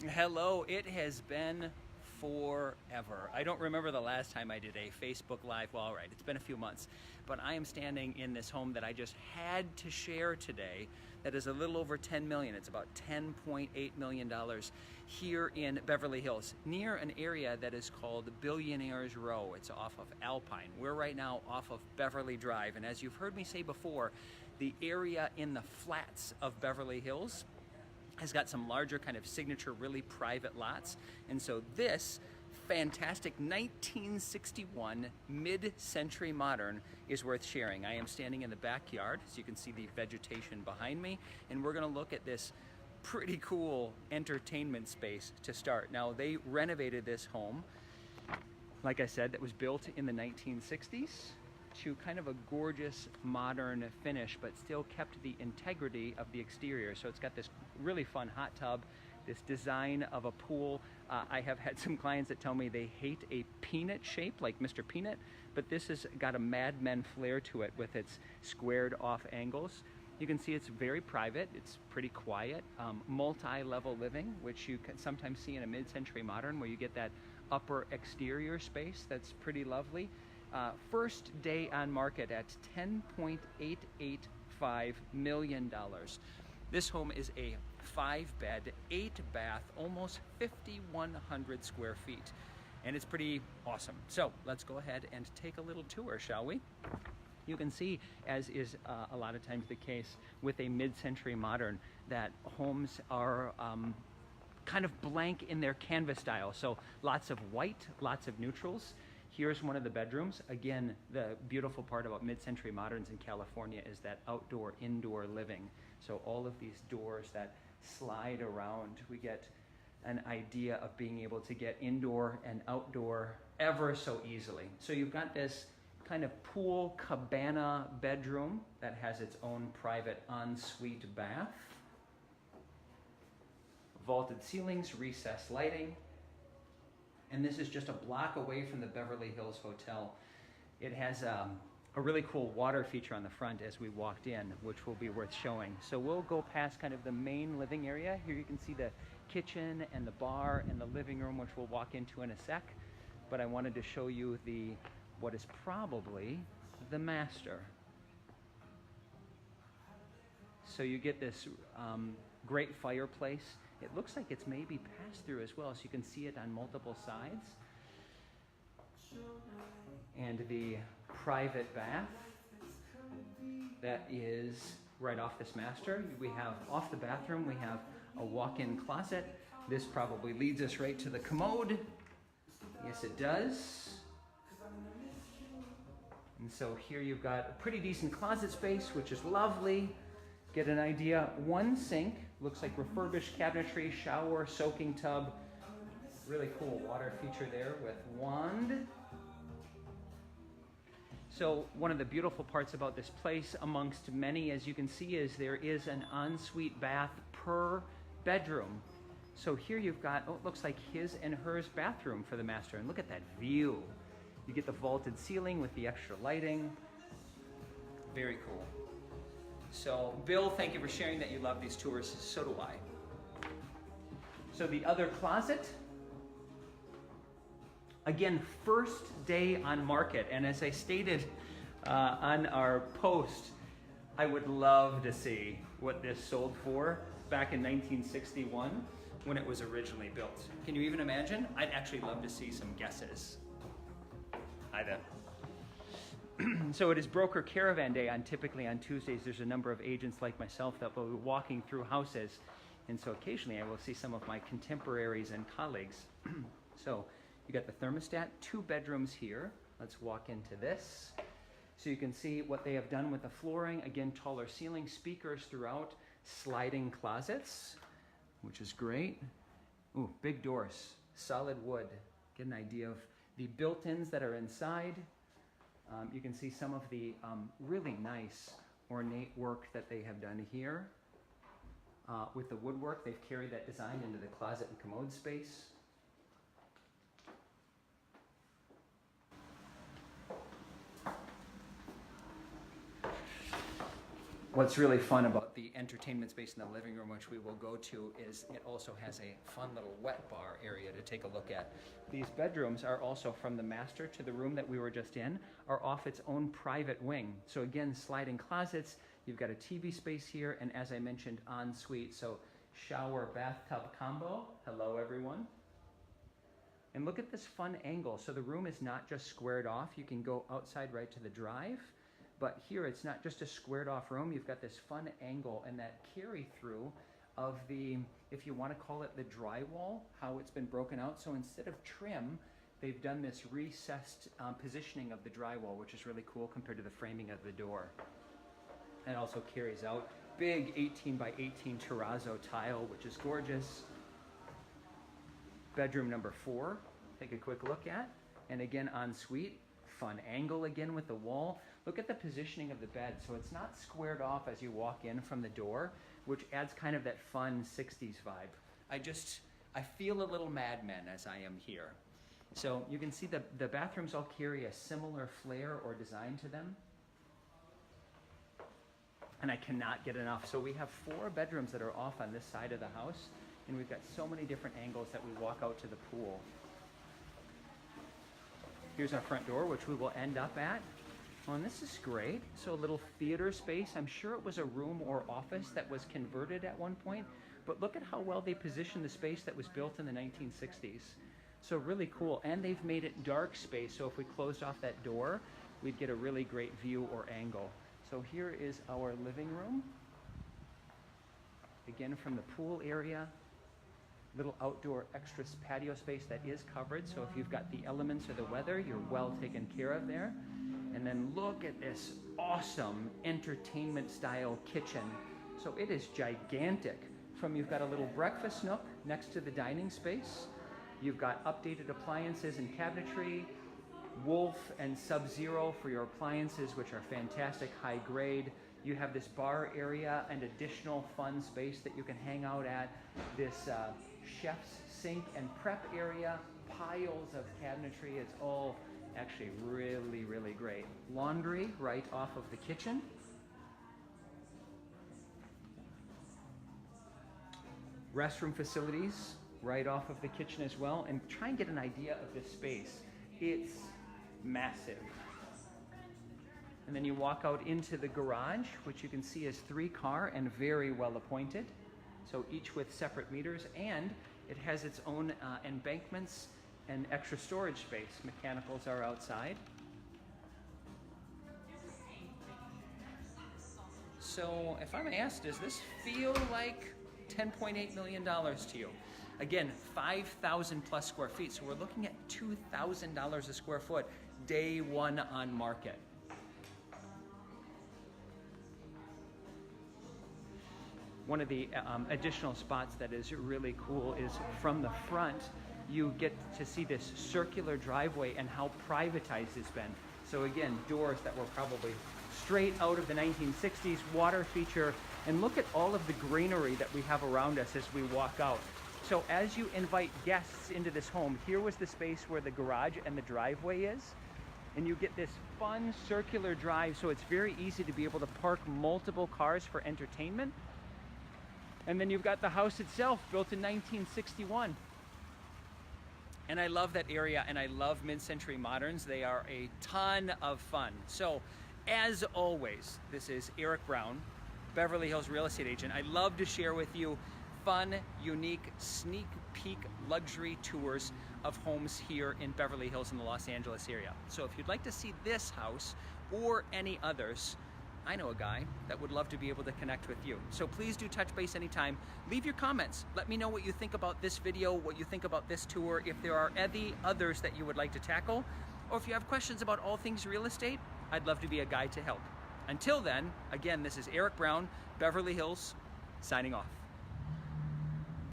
Hello, it has been forever. I don't remember the last time I did a Facebook Live. Well, all right, it's been a few months. But I am standing in this home that I just had to share today that is a little over 10 million. It's about $10.8 million here in Beverly Hills, near an area that is called Billionaires Row. It's off of Alpine. We're right now off of Beverly Drive. And as you've heard me say before, the area in the flats of Beverly Hills has got some larger kind of signature, really private lots. And so this fantastic 1961 mid-century modern is worth sharing. I am standing in the backyard, so you can see the vegetation behind me, and we're gonna look at this pretty cool entertainment space to start. Now, they renovated this home, like I said, that was built in the 1960s. To kind of a gorgeous modern finish, but still kept the integrity of the exterior. So it's got this really fun hot tub, this design of a pool. I have had some clients that tell me they hate a peanut shape like Mr. Peanut, but this has got a Mad Men flair to it with its squared off angles. You can see it's very private, it's pretty quiet, multi-level living, which you can sometimes see in a mid-century modern where you get that upper exterior space that's pretty lovely. First day on market at $10.885 million. This home is a 5-bed, 8-bath, almost 5,100 square feet. And it's pretty awesome. So let's go ahead and take a little tour, shall we? You can see, as is a lot of times the case with a mid-century modern, that homes are kind of blank in their canvas style. So lots of white, lots of neutrals. Here's one of the bedrooms. Again, the beautiful part about mid-century moderns in California is that outdoor-indoor living. So all of these doors that slide around, we get an idea of being able to get indoor and outdoor ever so easily. So you've got this kind of pool cabana bedroom that has its own private ensuite bath. Vaulted ceilings, recessed lighting. And this is just a block away from the Beverly Hills Hotel. It has a really cool water feature on the front as we walked in, which will be worth showing. So we'll go past kind of the main living area. Here you can see the kitchen and the bar and the living room, which we'll walk into in a sec. But I wanted to show you what is probably the master. So you get this great fireplace. It looks like it's maybe passed through as well, so you can see it on multiple sides. And the private bath that is right off this master. We have, off the bathroom, we have a walk-in closet. This probably leads us right to the commode. Yes, it does. And so here you've got a pretty decent closet space, which is lovely. Get an idea, one sink, looks like refurbished cabinetry, shower, soaking tub. Really cool water feature there with wand. So one of the beautiful parts about this place, amongst many, as you can see, is there is an ensuite bath per bedroom. So here you've got, it looks like his and hers bathroom for the master. And look at that view. You get the vaulted ceiling with the extra lighting. Very cool. So, Bill, thank you for sharing that you love these tours. So do I. So the other closet, again, first day on market. And as I stated on our post, I would love to see what this sold for back in 1961 when it was originally built. Can you even imagine? I'd actually love to see some guesses. Hi there. So it is broker caravan day typically on Tuesdays. There's a number of agents like myself that will be walking through houses. And so occasionally I will see some of my contemporaries and colleagues. So you got the thermostat, 2 bedrooms here. Let's walk into this. So you can see what they have done with the flooring. Again, taller ceiling, speakers throughout, sliding closets, which is great. Ooh, big doors, solid wood. Get an idea of the built-ins that are inside. You can see some of the really nice ornate work that they have done here. With the woodwork, they've carried that design into the closet and commode space. What's really fun about the entertainment space in the living room, which we will go to, is it also has a fun little wet bar area to take a look at. These bedrooms are also, from the master to the room that we were just in, are off its own private wing. So again, sliding closets, you've got a TV space here, and as I mentioned, ensuite. So shower bathtub combo. Hello everyone. And look at this fun angle. So the room is not just squared off. You can go outside right to the drive. But here it's not just a squared off room. You've got this fun angle and that carry through of the, if you want to call it the drywall, how it's been broken out. So instead of trim, they've done this recessed positioning of the drywall, which is really cool compared to the framing of the door. And it also carries out big 18 by 18 terrazzo tile, which is gorgeous. Bedroom number 4, take a quick look at. And again, ensuite, fun angle again with the wall. Look at the positioning of the bed. So it's not squared off as you walk in from the door, which adds kind of that fun 60s vibe. I feel a little Mad Men as I am here. So you can see the bathrooms all carry a similar flair or design to them. And I cannot get enough. So we have 4 bedrooms that are off on this side of the house, and we've got so many different angles that we walk out to the pool. Here's our front door, which we will end up at. Well, and this is great. So a little theater space. I'm sure it was a room or office that was converted at one point, but look at how well they positioned the space that was built in the 1960s. So really cool. And they've made it dark space, so if we closed off that door, we'd get a really great view or angle. So here is our living room. Again, from the pool area, little outdoor extra patio space that is covered. So if you've got the elements or the weather, you're well taken care of there. And then look at this awesome entertainment style kitchen. So it is gigantic. You've got a little breakfast nook next to the dining space. You've got updated appliances and cabinetry, Wolf and Sub-Zero for your appliances, which are fantastic, high grade. You have this bar area and additional fun space that you can hang out at. This chef's sink and prep area, piles of cabinetry. It's all actually really, really great. Laundry right off of the kitchen. Restroom facilities right off of the kitchen as well. And try and get an idea of this space. It's massive. And then you walk out into the garage, which you can see is 3-car and very well appointed. So each with separate meters, and it has its own embankments and extra storage space. Mechanicals are outside. So if I'm asked, does this feel like $10.8 million to you? Again, 5,000 plus square feet. So we're looking at $2,000 a square foot, day one on market. One of the additional spots that is really cool is from the front, you get to see this circular driveway and how privatized it's been. So again, doors that were probably straight out of the 1960s, water feature, and look at all of the greenery that we have around us as we walk out. So as you invite guests into this home, here was the space where the garage and the driveway is, and you get this fun circular drive, so it's very easy to be able to park multiple cars for entertainment. And then you've got the house itself, built in 1961. And I love that area, and I love mid-century moderns. They are a ton of fun. So, as always, this is Eric Brown, Beverly Hills real estate agent. I love to share with you fun, unique, sneak peek luxury tours of homes here in Beverly Hills in the Los Angeles area. So if you'd like to see this house or any others, I know a guy that would love to be able to connect with you. So please do touch base anytime. Leave your comments. Let me know what you think about this video, what you think about this tour, if there are any others that you would like to tackle, or if you have questions about all things real estate, I'd love to be a guy to help. Until then, again, this is Eric Brown, Beverly Hills, signing off.